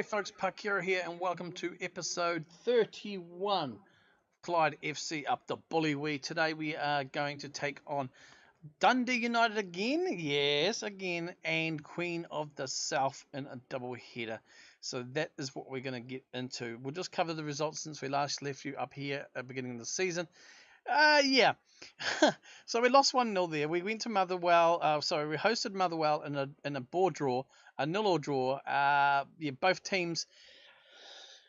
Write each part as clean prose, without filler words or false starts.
folks, Parkera here, and welcome to episode 31. Clyde FC up the Bullywee. Today we are going to take on Dundee United again, yes, again, and Queen of the South in a double header. So that is what we're going to get into. We'll just cover the results since we last left you up here at the beginning of the season. Yeah. So we lost 1-0 there. We went to Motherwell. We hosted Motherwell in a board draw, a 0-0 draw. Yeah, both teams.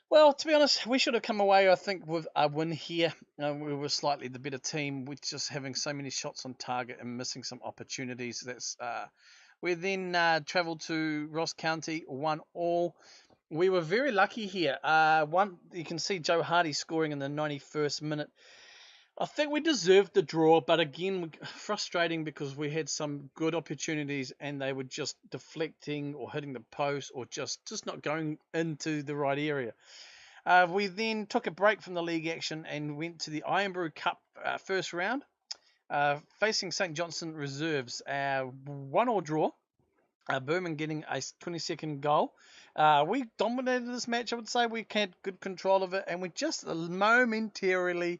Well, to be honest, we should have come away, I think, with a win here. We were slightly the better team, with just having so many shots on target and missing some opportunities. We then travelled to Ross County, 1-1. We were very lucky here. You can see Joe Hardy scoring in the 91st minute. I think we deserved the draw, but again, frustrating because we had some good opportunities and they were just deflecting or hitting the post or just not going into the right area. We then took a break from the league action and went to the Irn-Bru Cup first round, facing St Johnstone Reserves. 1-1 draw. Berman getting a 22nd goal. We dominated this match, I would say. We had good control of it, and we just momentarily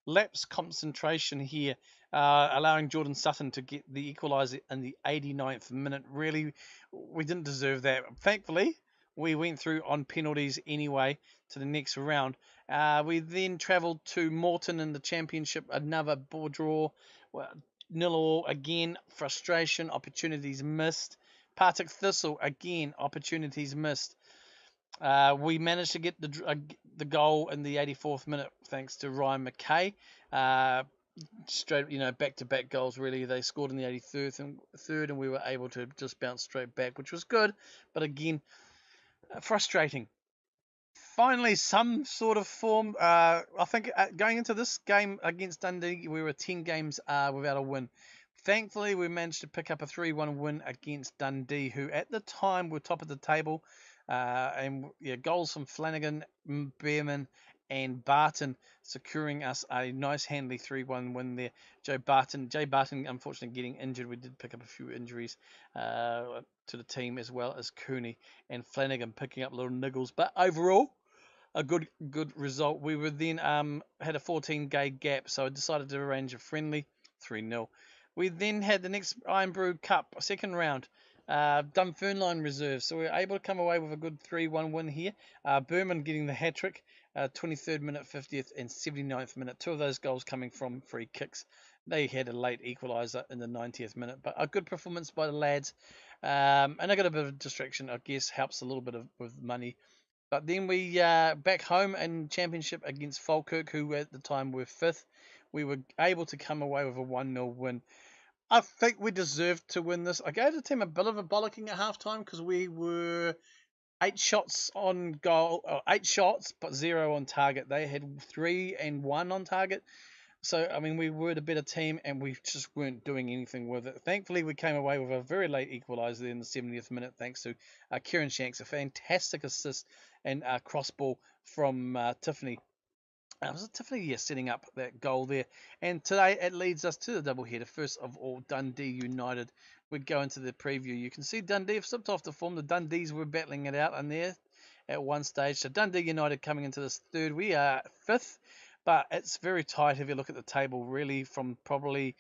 lapsed concentration here, allowing Jordan Sutton to get the equaliser in the 89th minute. Really, we didn't deserve that. Thankfully, we went through on penalties anyway to the next round. We then travelled to Morton in the Championship, another board draw. 0-0 again, frustration, opportunities missed. Partick Thistle, again, opportunities missed. We managed to get the goal in the 84th minute thanks to Ryan McKay. Straight, back-to-back goals really. They scored in the 83rd and we were able to just bounce straight back, which was good, but again, frustrating. Finally, some sort of form. I think going into this game against Dundee, we were 10 games without a win. Thankfully, we managed to pick up a 3-1 win against Dundee, who at the time were top of the table. Goals from Flanagan, Behrman, and Barton securing us a nice, handy 3-1 win there. Jay Barton, unfortunately getting injured. We did pick up a few injuries to the team, as well as Cooney and Flanagan picking up little niggles. But overall, a good result. We were then had a 14-game gap, so I decided to arrange a friendly 3-0. We then had the next Irn-Bru Cup, second round. Dunfermline Reserve. So we were able to come away with a good 3-1 win here. Berman getting the hat-trick, 23rd minute, 50th and 79th minute. Two of those goals coming from free kicks. They had a late equaliser in the 90th minute. But a good performance by the lads. And I got a bit of distraction, I guess, helps a little bit with money. But then we back home in Championship against Falkirk, who at the time were 5th. We were able to come away with a 1-0 win. I think we deserved to win this. I gave the team a bit of a bollocking at halftime because we were 8 shots on goal, 8 shots, but 0 on target. They had 3 and 1 on target. So, I mean, we were the better team and we just weren't doing anything with it. Thankfully, we came away with a very late equaliser in the 70th minute, thanks to Kieran Shanks, a fantastic assist and cross ball from Tiffany. Was it Tiffany? Yes, setting up that goal there. And today it leads us to the double header. First of all, Dundee United. We go into the preview. You can see Dundee have slipped off the form. The Dundees were battling it out in there at one stage. So Dundee United coming into this third. We are 5th, but it's very tight if you look at the table, really, from probably...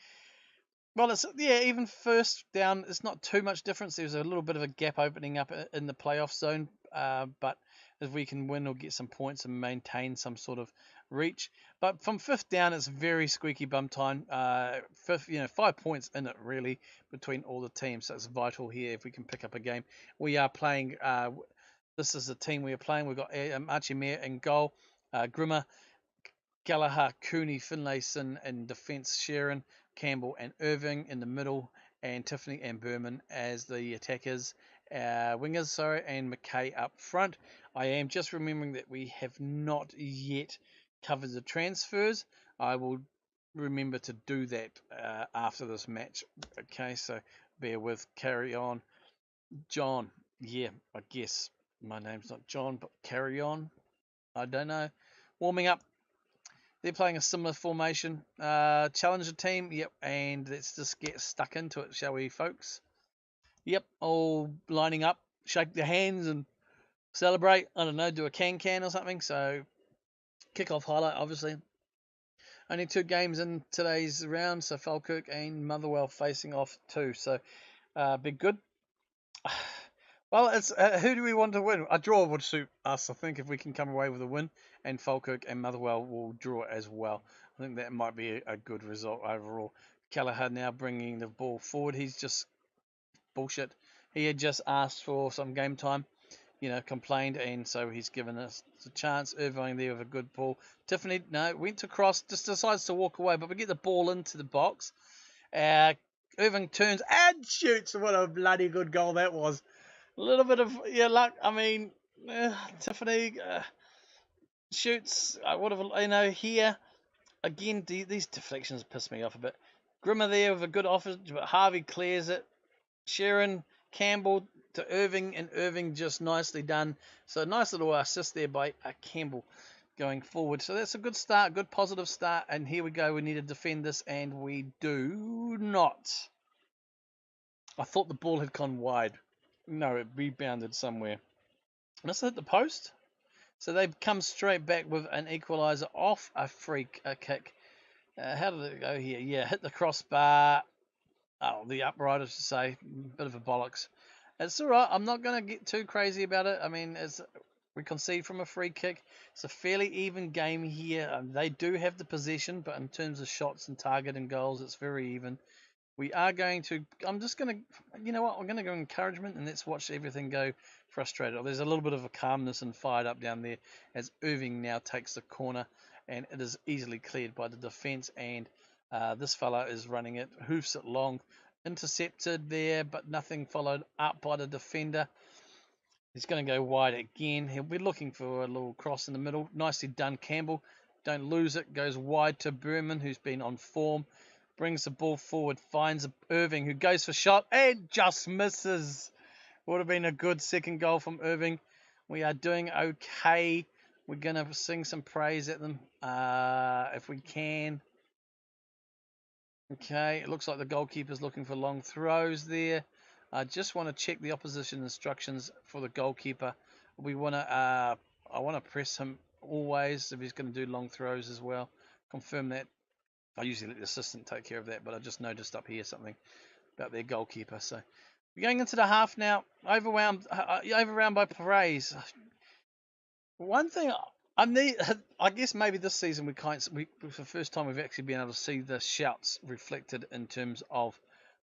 Well, even first down, it's not too much difference. There's a little bit of a gap opening up in the playoff zone, but if we can win or get some points and maintain some sort of reach. But from 5th down, it's very squeaky bum time. 5 points in it, really, between all the teams. So it's vital here if we can pick up a game. We are playing, this is the team we are playing. We've got Archie Mayer in goal, Grimmer, Gallagher, Cooney, Finlayson in defence, Sharon, Campbell and Irving in the middle, and Tiffany and Berman as the attackers, wingers, and McKay up front. I am just remembering that we have not yet covered the transfers. I will remember to do that after this match. Okay, so bear with, carry on. John, yeah, I guess my name's not John, but carry on. I don't know. Warming up. They're playing a similar formation. Challenger team, yep, and let's just get stuck into it, shall we, folks? Yep, all lining up, shake their hands and celebrate. I don't know, do a can or something. So kick-off highlight, obviously. Only 2 games in today's round, so Falkirk and Motherwell facing off too. So be good. Well, it's who do we want to win? A draw would suit us, I think, if we can come away with a win, and Falkirk and Motherwell will draw as well. I think that might be a good result overall. Kelleher now bringing the ball forward. He's just bullshit. He had just asked for some game time, complained, and so he's given us a chance. Irvine there with a good ball. Tiffany, no, went to cross, just decides to walk away, but we get the ball into the box. Irving turns and shoots. What a bloody good goal that was. A little bit of luck. I mean, Tiffany shoots. I would have, here again. These deflections piss me off a bit. Grimmer there with a good offer, but Harvey clears it. Sharon Campbell to Irving, and Irving just nicely done. So nice little assist there by Campbell going forward. So that's a good start, good positive start. And here we go. We need to defend this, and we do not. I thought the ball had gone wide. No, it rebounded somewhere. Must have hit the post. So they've come straight back with an equaliser off a free kick. How did it go here? Yeah, hit the crossbar. Oh, the upright, I should say. Bit of a bollocks. It's all right. I'm not going to get too crazy about it. I mean, we concede from a free kick. It's a fairly even game here. They do have the possession, but in terms of shots and target and goals, it's very even. We are going to, I'm just going to, you know what, I'm going to go encouragement, and let's watch everything go frustrated. There's a little bit of a calmness and fired up down there as Irving now takes the corner, and it is easily cleared by the defence, and this fella is running it, hoofs it long, intercepted there, but nothing followed up by the defender. He's going to go wide again. He'll be looking for a little cross in the middle. Nicely done, Campbell. Don't lose it. Goes wide to Berman, who's been on form. Brings the ball forward, finds Irving, who goes for shot and just misses. Would have been a good second goal from Irving. We are doing okay. We're going to sing some praise at them if we can. Okay, it looks like the goalkeeper's looking for long throws there. I just want to check the opposition instructions for the goalkeeper. I want to press him always if he's going to do long throws as well. Confirm that. I usually let the assistant take care of that, but I just noticed up here something about their goalkeeper. So we're going into the half now. Overwhelmed by praise. One thing I guess maybe this season we for the first time we've actually been able to see the shouts reflected in terms of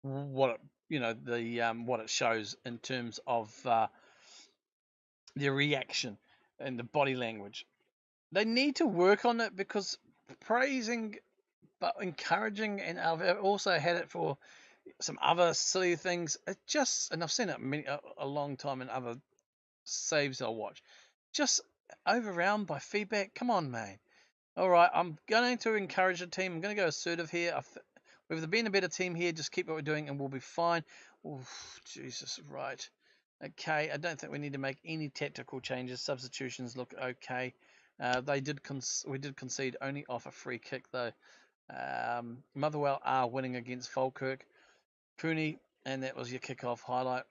what what it shows in terms of their reaction and the body language. They need to work on it, because praising but encouraging, and I've also had it for some other silly things. And I've seen it a long time in other saves I'll watch. Just overwhelmed by feedback. Come on, man. All right, I'm going to encourage the team. I'm going to go assertive here. We've been a better team here. Just keep what we're doing, and we'll be fine. Oof, Jesus, right. Okay, I don't think we need to make any tactical changes. Substitutions look okay. We did concede only off a free kick though. Motherwell are winning against Falkirk. Cooney, and that was your kickoff highlight.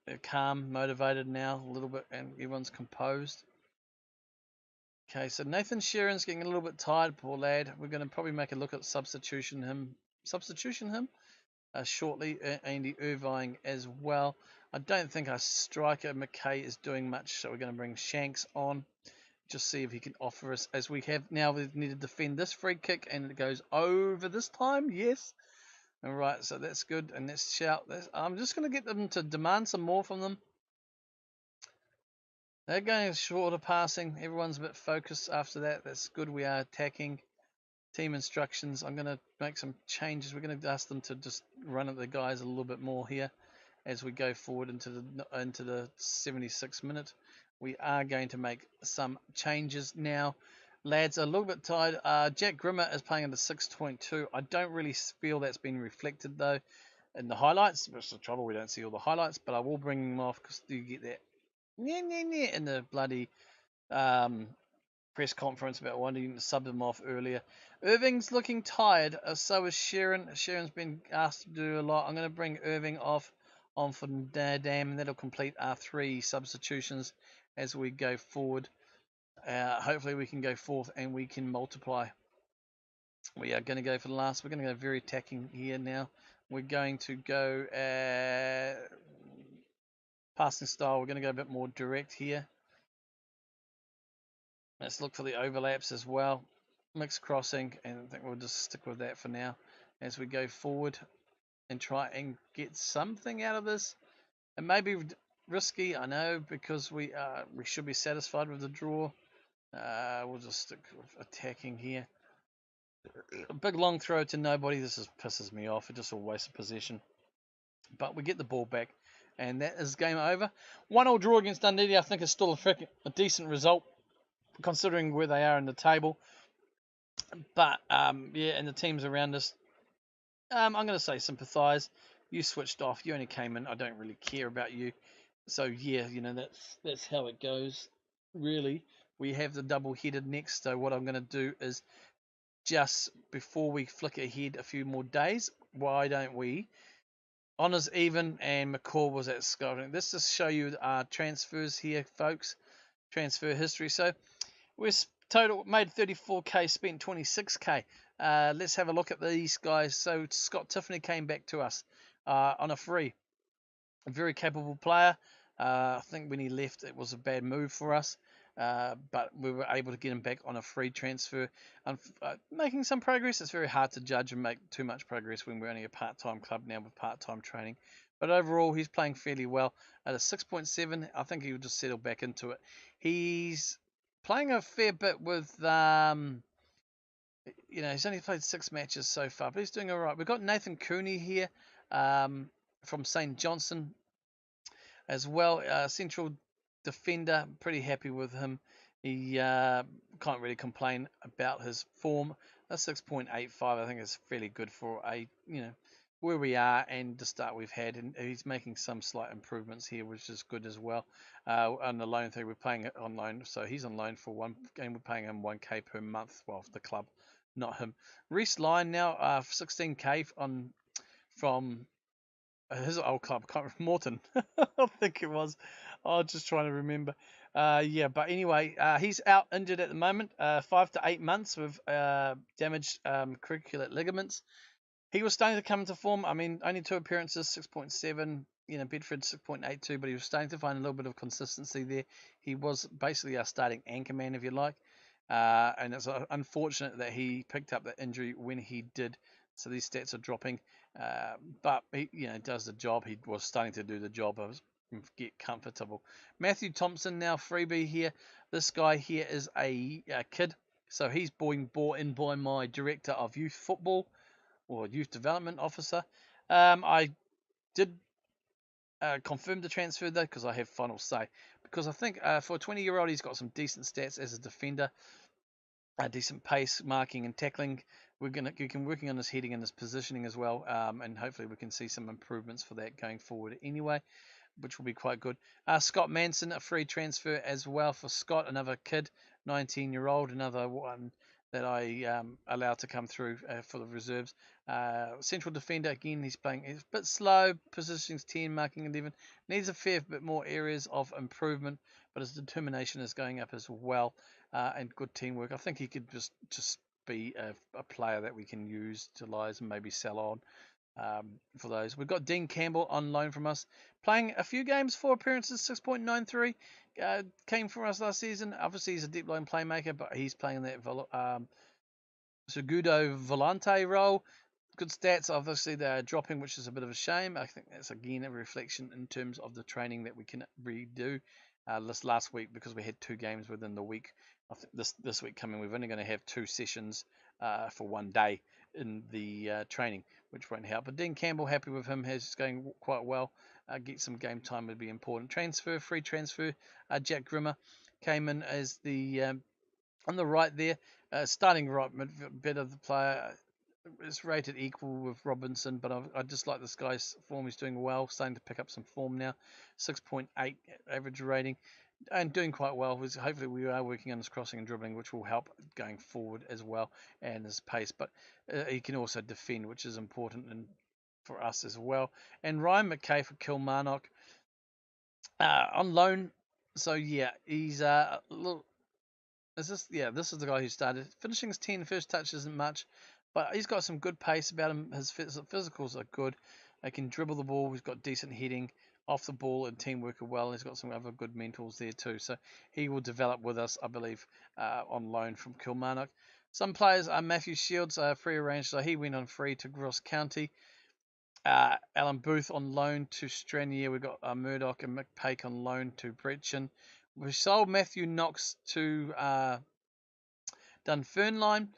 They're calm, motivated now a little bit, and everyone's composed. Okay, so Nathan Sheeran's getting a little bit tired, poor lad. We're going to probably make a look at substitution him shortly. Andy Irvine as well. I don't think our striker McKay is doing much, so we're going to bring Shanks on. Just see if he can offer us, as we have now. We need to defend this free kick, and it goes over this time. Yes. All right, so that's good. And let's shout. I'm just going to get them to demand some more from them. They're going shorter passing. Everyone's a bit focused after that. That's good. We are attacking. Team instructions. I'm going to make some changes. We're going to ask them to just run at the guys a little bit more here as we go forward into the 76th minute. We are going to make some changes now. Lads are a little bit tired. Jack Grimmer is playing under 6.2. I don't really feel that's been reflected though in the highlights. That's the trouble. We don't see all the highlights, but I will bring them off because you get that in the bloody press conference about wanting to sub them off earlier. Irving's looking tired. So is Sharon. Sharon's been asked to do a lot. I'm going to bring Irving off on for Dam, and that'll complete our 3 substitutions as we go forward. Hopefully we can go forth and we can multiply. We are going to go for the last. We're going to go very attacking here now. We're going to go passing style. We're going to go a bit more direct here. Let's look for the overlaps as well. Mixed crossing, and I think we'll just stick with that for now as we go forward and try and get something out of this. It may be risky, I know, because we should be satisfied with the draw. We'll just stick with attacking here. A big long throw to nobody. This pisses me off. It's just a waste of possession. But we get the ball back, and that is game over. 1-1 draw against Dunedin, I think, is still a decent result considering where they are in the table. But yeah, and the teams around us, I'm going to say sympathise. You switched off. You only came in. I don't really care about you. So yeah, you know, that's how it goes. Really, we have the double-headed next. So what I'm going to do is, just before we flick ahead a few more days, why don't we? Honours even, and McCall was at Scotland. This just show you our transfers here, folks. Transfer history. So we're total made 34k, spent 26k. Let's have a look at these guys. So Scott Tiffany came back to us on a free. A very capable player. I think when he left, it was a bad move for us. But we were able to get him back on a free transfer. Making some progress. It's very hard to judge and make too much progress when we're only a part-time club now with part-time training. But overall, he's playing fairly well. At a 6.7, I think he will just settle back into it. He's playing a fair bit with, you know, he's only played 6 matches so far, but he's doing all right. We've got Nathan Cooney here from St. Johnson as well. Central defender, pretty happy with him. He can't really complain about his form. A 6.85, I think, is fairly good for a, you know, where we are and the start we've had, and he's making some slight improvements here, which is good as well. On the loan thing, we're playing it on loan, so he's on loan for 1 game. We're paying him 1k per month, well, for the club, not him. Reece Lyon now 16k from his old club, Morton, I think it was. I'm just trying to remember. Yeah, but anyway, he's out injured at the moment, 5 to 8 months with damaged cricculate ligaments. He was starting to come into form. I mean, only 2 appearances, 6.7. You know, Bedford 6.82, but he was starting to find a little bit of consistency there. He was basically our starting anchor man, if you like. And it's unfortunate that he picked up that injury when he did. So these stats are dropping. But he, you know, does the job. He was starting to do the job of get comfortable. Matthew Thompson now freebie here. This guy here is a kid. So he's being brought in by my director of youth football, or youth development officer. I did confirm the transfer though, because I have final say. Because I think for a 20-year-old, he's got some decent stats as a defender, a decent pace, marking, and tackling. We can working on his heading and his positioning as well, and hopefully we can see some improvements for that going forward anyway, which will be quite good. Scott Manson, a free transfer as well for Scott, another kid, 19-year-old, another one that I allowed to come through for the reserves. Central defender, again, he's a bit slow, positioning's 10, marking 11, needs a fair bit more areas of improvement, but his determination is going up as well, and good teamwork. I think he could just be a player that we can utilize and maybe sell on. For those. We've got Dean Campbell on loan from us, playing a few games, 4 appearances, 6.93. Came from us last season. Obviously, he's a deep line playmaker, but he's playing that Segundo Volante role. Good stats. Obviously, they're dropping, which is a bit of a shame. I think that's, again, a reflection in terms of the training that we can redo. This last week, because we had 2 games within the week. I think this week coming, we're only going to have 2 sessions for 1 day in the training, which won't help. But Dean Campbell, happy with him, has going quite well. Get some game time would be important. Free transfer. Jack Grimmer came in as the on the right there, starting right mid of the player. It's rated equal with Robinson, but I just like this guy's form. He's doing well, starting to pick up some form now. 6.8 average rating, and doing quite well. Hopefully we are working on his crossing and dribbling, which will help going forward as well, and his pace. But he can also defend, which is important, and for us as well. And Ryan McKay for Kilmarnock on loan. So yeah, he's a little. This is the guy who started. Finishing his 10 first touch isn't much, but he's got some good pace about him. His physicals are good. He can dribble the ball. He's got decent heading off the ball and teamwork well. He's got some other good mentals there too. So he will develop with us, I believe, on loan from Kilmarnock. Some players are Matthew Shields, free arranged, so he went on free to Ross County. Alan Booth on loan to Stranier. We've got Murdoch and McPake on loan to Brechin. We sold Matthew Knox to Dunfermline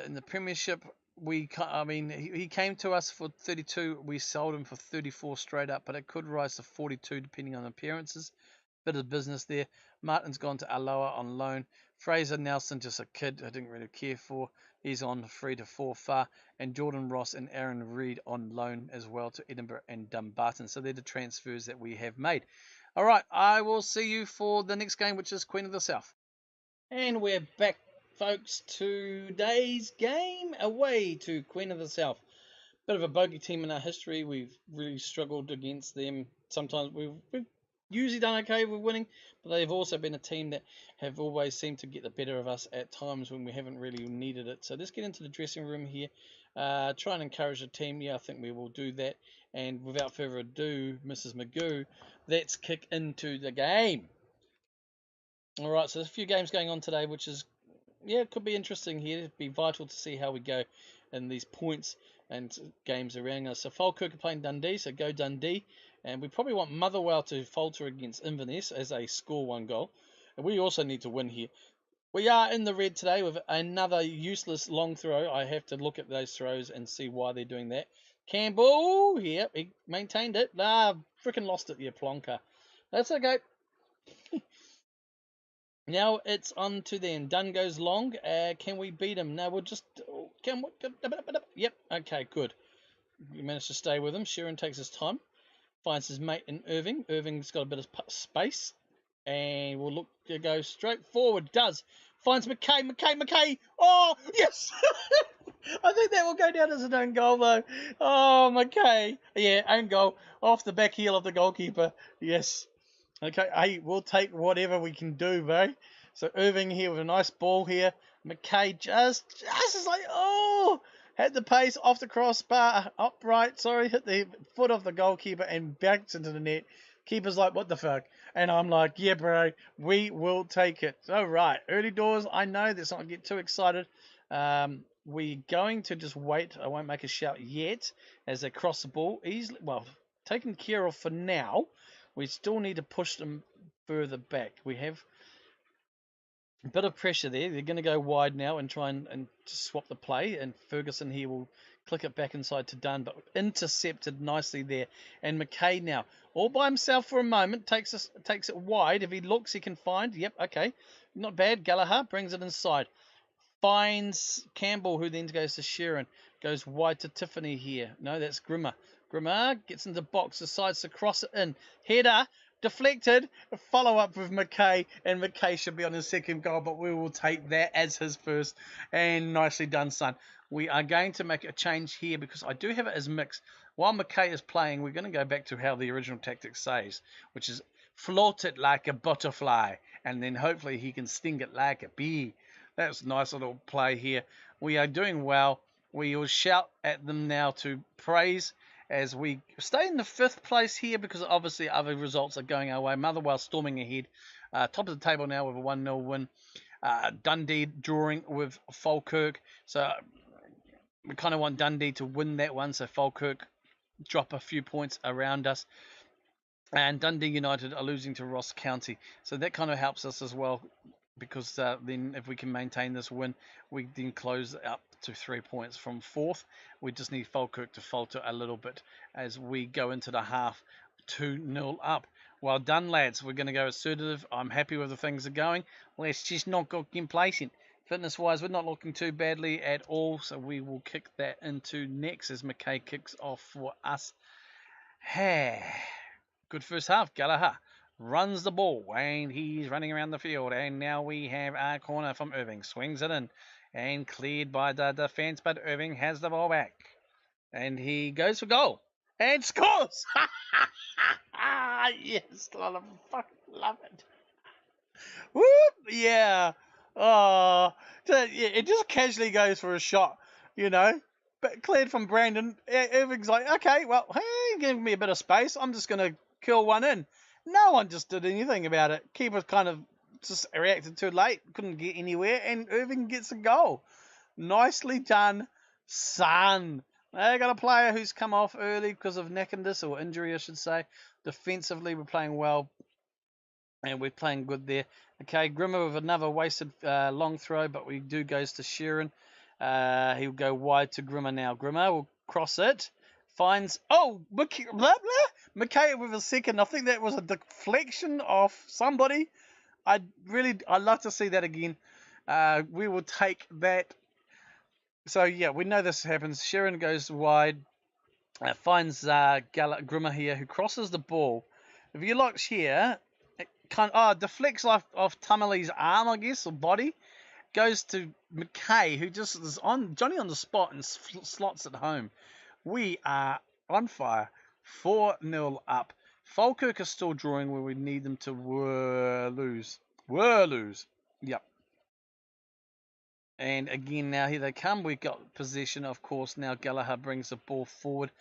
in the Premiership. He came to us for 32. We sold him for 34 straight up, but it could rise to 42 depending on appearances. Bit of business there. Martin's gone to Aloha on loan. Fraser Nelson, just a kid I didn't really care for. He's on free to Forfar. And Jordan Ross and Aaron Reid on loan as well to Edinburgh and Dumbarton. So they're the transfers that we have made. All right, I will see you for the next game, which is Queen of the South. And we're back, folks. Today's game away to Queen of the South. Bit of a bogey team in our history. We've really struggled against them. Sometimes we've usually done okay with winning, but they've also been a team that have always seemed to get the better of us at times when we haven't really needed it. So let's get into the dressing room here. Try and encourage the team. Yeah, I think we will do that. And without further ado, Mrs. Magoo, let's kick into the game. All right, so there's a few games going on today, which is, it could be interesting here. It'd be vital to see how we go in these points and games around us. So Falkirk are playing Dundee, so go Dundee. And we probably want Motherwell to falter against Inverness as they score 1 goal. And we also need to win here. We are in the red today with another useless long throw. I have to look at those throws and see why they're doing that. Campbell, yep, he maintained it. Freaking lost it, you plonker. That's okay. Now it's on to them. Dunn goes long. Can we beat him? No, we'll just... Yep, okay, good. We managed to stay with him. Sheeran takes his time. Finds his mate in Irving. Irving's got a bit of space. And we'll look to go straight forward. Does. Finds McKay. Oh, yes! I think that will go down as an own goal, though. Oh, McKay. Yeah, own goal. Off the back heel of the goalkeeper. Yes. Okay, hey, we'll take whatever we can do, bro. So Irving here with a nice ball here. McKay just is like, had the pace off the crossbar, upright, hit the foot of the goalkeeper and backed into the net. Keeper's like, what the fuck? And I'm like, yeah, bro, we will take it. All right, early doors, I know, let's not get too excited. We're going to just wait. I won't make a shout yet as they cross the ball. Easily, taken care of for now. We still need to push them further back. We have a bit of pressure there. They're going to go wide now and try and swap the play. And Ferguson here will click it back inside to Dunn, but intercepted nicely there. And McKay now, all by himself for a moment, takes it wide. If he looks, he can find. Yep, okay. Not bad. Gallagher brings it inside. Finds Campbell, who then goes to Sheeran. Goes wide to Tiffany here. No, that's Grimmer. Grimmer gets into the box, decides to cross it in. Header, deflected, follow up with McKay, and McKay should be on his second goal, but we will take that as his first, and nicely done, son. We are going to make a change here because I do have it as mixed. While McKay is playing, we're going to go back to how the original tactic says, which is float it like a butterfly, and then hopefully he can sting it like a bee. That's a nice little play here. We are doing well. We will shout at them now to praise as we stay in the 5th place here because obviously other results are going our way. Motherwell storming ahead. Top of the table now with a 1-0 win. Dundee drawing with Falkirk. So we kind of want Dundee to win that one. So Falkirk drop a few points around us. And Dundee United are losing to Ross County. So that kind of helps us as well because then if we can maintain this win, we then close up to 3 points from 4th. We just need Falkirk to falter a little bit as we go into the half 2-0 up. Well done, lads. We're going to go assertive. I'm happy with the things are going. Let's just not go complacent. Fitness-wise, we're not looking too badly at all, so we will kick that into next as McKay kicks off for us. Good first half. Gallagher runs the ball, and he's running around the field, and now we have a corner from Irving. Swings it in. And cleared by the defence, but Irving has the ball back. And he goes for goal. And scores! Yes, I fucking love it. Whoop! Yeah. Oh, it just casually goes for a shot, But cleared from Brandon. Everything's like, okay, well, hey, give me a bit of space. I'm just going to curl one in. No one just did anything about it. Keeper kind of just reacted too late. Couldn't get anywhere. And Irving gets a goal. Nicely done, son. They got a player who's come off early because of nakedness or injury, I should say. Defensively, we're playing well. And we're playing good there. Okay, Grimmer with another wasted long throw, but we do goes to Sheeran. He'll go wide to Grimmer now. Grimmer will cross it. Finds, McKay with a second. I think that was a deflection of somebody. I'd like to see that again. We will take that. So, yeah, we know this happens. Sheeran goes wide. Finds Grimmer here, who crosses the ball. If you look here, deflects off Tamali's arm, I guess, or body. Goes to McKay, who just is on Johnny on the spot and slots it home. We are on fire. 4-0 up. Falkirk is still drawing where we need them to lose. Yep. And again, now here they come. We've got possession, of course. Now Gallagher brings the ball forward.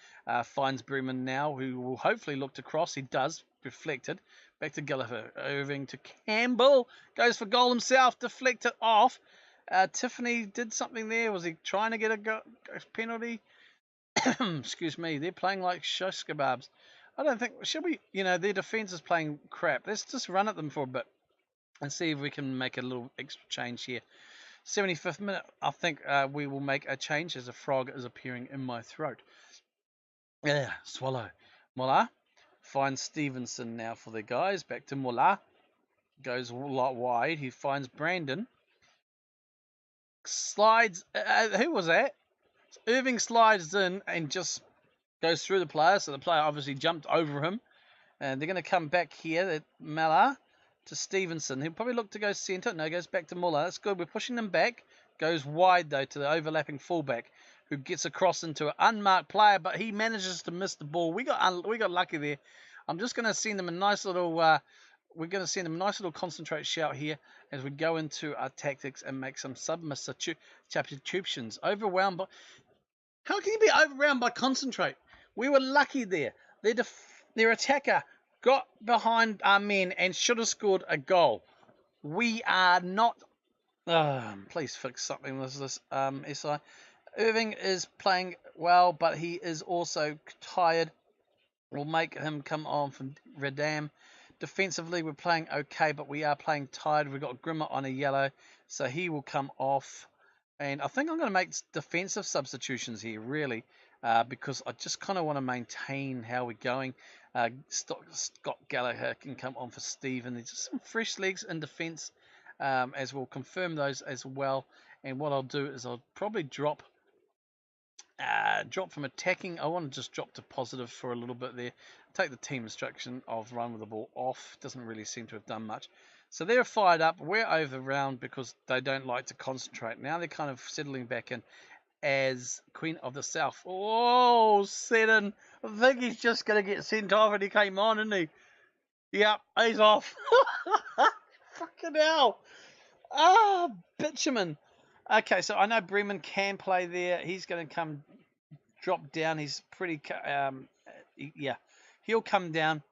Finds Bremen now, who will hopefully look to cross. He does. Deflected. Back to Gallagher. Irving to Campbell. Goes for goal himself. Deflected off. Tiffany did something there. Was he trying to get a penalty? Excuse me. They're playing like shish kebabs. I don't think... Should we... their defence is playing crap. Let's just run at them for a bit and see if we can make a little extra change here. 75th minute, I think we will make a change as a frog is appearing in my throat. Yeah, swallow. Mola finds Stevenson now for the guys. Back to Mola. Goes a lot wide. He finds Brandon. Slides. Who was that? Irving slides in and just goes through the player. So the player obviously jumped over him. And they're going to come back here. Mala to Stevenson. He'll probably look to go centre. No, goes back to Muller. That's good. We're pushing them back. Goes wide, though, to the overlapping fullback, who gets across into an unmarked player, but he manages to miss the ball. We got lucky there. I'm just going to send them a nice little... we're going to send them a nice little concentrate shout here as we go into our tactics and make some substitutions. Overwhelmed by... How can you be overwhelmed by concentrate? We were lucky there. Their attacker got behind our men and should have scored a goal. We are not... please fix something with this, SI. Irving is playing well, but he is also tired. We'll make him come on from Redam. Defensively, we're playing okay, but we are playing tired. We've got Grimmer on a yellow, so he will come off. And I think I'm going to make defensive substitutions here, really, because I just kind of want to maintain how we're going. Scott Gallagher can come on for Stephen. There's just some fresh legs in defence, as we'll confirm those as well. And what I'll do is I'll probably drop from attacking. I want to just drop to positive for a little bit there. Take the team instruction of run with the ball off. Doesn't really seem to have done much. So they're fired up. We're overround because they don't like to concentrate. Now they're kind of settling back in as Queen of the South. Oh, Seddon. I think he's just going to get sent off, and he came on, isn't he? Yep, he's off. Fucking hell. Bitumen. Okay, so I know Bremen can play there. He's going to come drop down. He's pretty... yeah, he'll come down.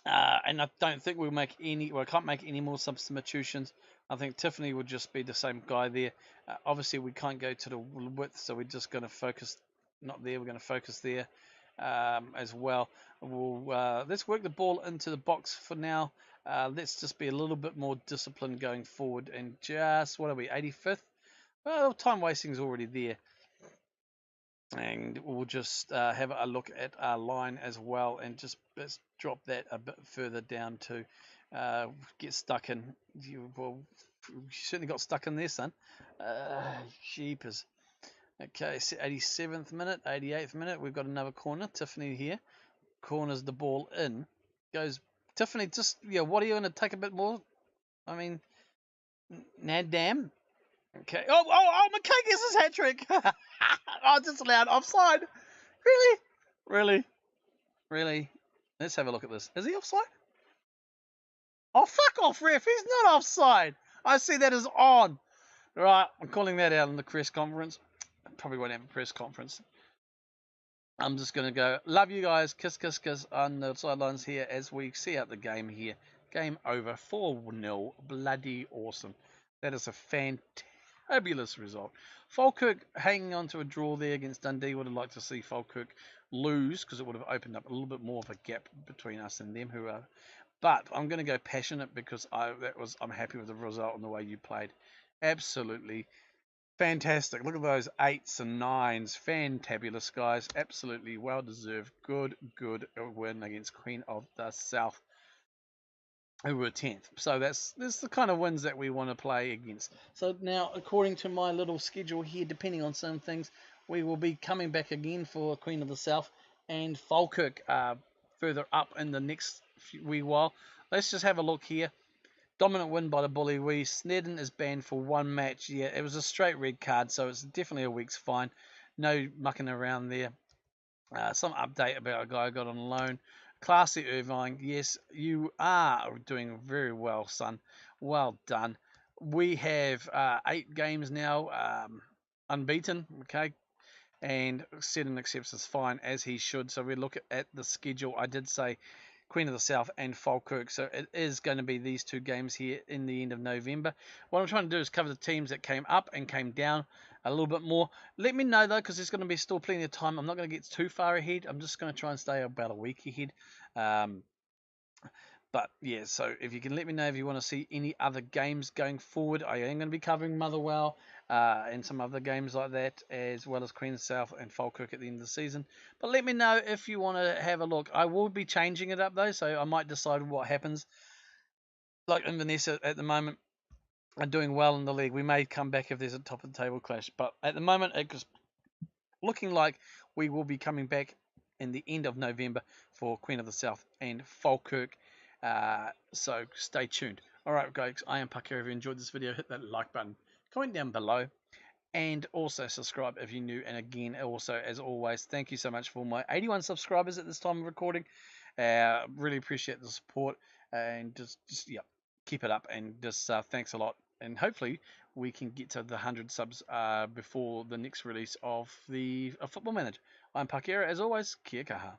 And I don't think we'll make any... Well, I can't make any more substitutions. I think Tiffany will just be the same guy there. Obviously, we can't go to the width, so we're just going to focus... Not there, we're going to focus there as well. Let's work the ball into the box for now. Let's just be a little bit more disciplined going forward. And just, what are we, 85th? Well, time wasting is already there. And we'll just have a look at our line as well, and just let's drop that a bit further down to get stuck in. You certainly got stuck in there, son. Jeepers. Okay, 87th minute, 88th minute. We've got another corner. Tiffany here corners the ball in. Goes Tiffany. Just what are you going to take a bit more? I mean, nah, damn. Okay. McKay gets his hat trick. Oh, it's allowed offside. Really. Let's have a look at this. Is he offside? Oh, fuck off, ref. He's not offside. I see that as on. Right, I'm calling that out in the press conference. Probably won't have a press conference. I'm just going to go, love you guys, kiss, kiss, kiss on the sidelines here as we see out the game here. Game over, 4-0, bloody awesome. That is a fantabulous result. Falkirk hanging on to a draw there against Dundee. Would have liked to see Falkirk lose because it would have opened up a little bit more of a gap between us and them. But I'm going to go passionate because I'm happy with the result and the way you played. Absolutely fantastic. Look at those 8s and 9s. Fantabulous, guys. Absolutely well deserved. Good win against Queen of the South, who were 10th. So that's the kind of wins that we want to play against. So now, according to my little schedule here, depending on some things, we will be coming back again for Queen of the South and Falkirk further up in the next wee while. Let's just have a look here. Dominant win by the Bully Wee. Snedden is banned for 1 match. Yeah, it was a straight red card, so it's definitely a week's fine. No mucking around there. Some update about a guy I got on loan. Classy Irvine. Yes, you are doing very well, son. Well done. We have 8 games now unbeaten. Okay. And Snedden accepts as fine, as he should. So we look at the schedule. I did say Queen of the South and Falkirk. So it is going to be these 2 games here in the end of November. What I'm trying to do is cover the teams that came up and came down a little bit more. Let me know, though, because there's going to be still plenty of time. I'm not going to get too far ahead. I'm just going to try and stay about a week ahead. But yeah, so if you can let me know if you want to see any other games going forward. I am going to be covering Motherwell and some other games like that, as well as Queen of the South and Falkirk at the end of the season. But let me know if you want to have a look. I will be changing it up, though, so I might decide what happens. Like Inverness at the moment are doing well in the league. We may come back if there's a top of the table clash. But at the moment, it's looking like we will be coming back in the end of November for Queen of the South and Falkirk. So stay tuned. Alright guys, I am Parkera. If you enjoyed this video, hit that like button, comment down below, and also subscribe if you're new. And again, also as always, thank you so much for my 81 subscribers at this time of recording. Really appreciate the support, and just yeah, keep it up, and just thanks a lot. And hopefully we can get to the 100 subs before the next release of the Football Manager. I'm Parkera, as always. Kia kaha.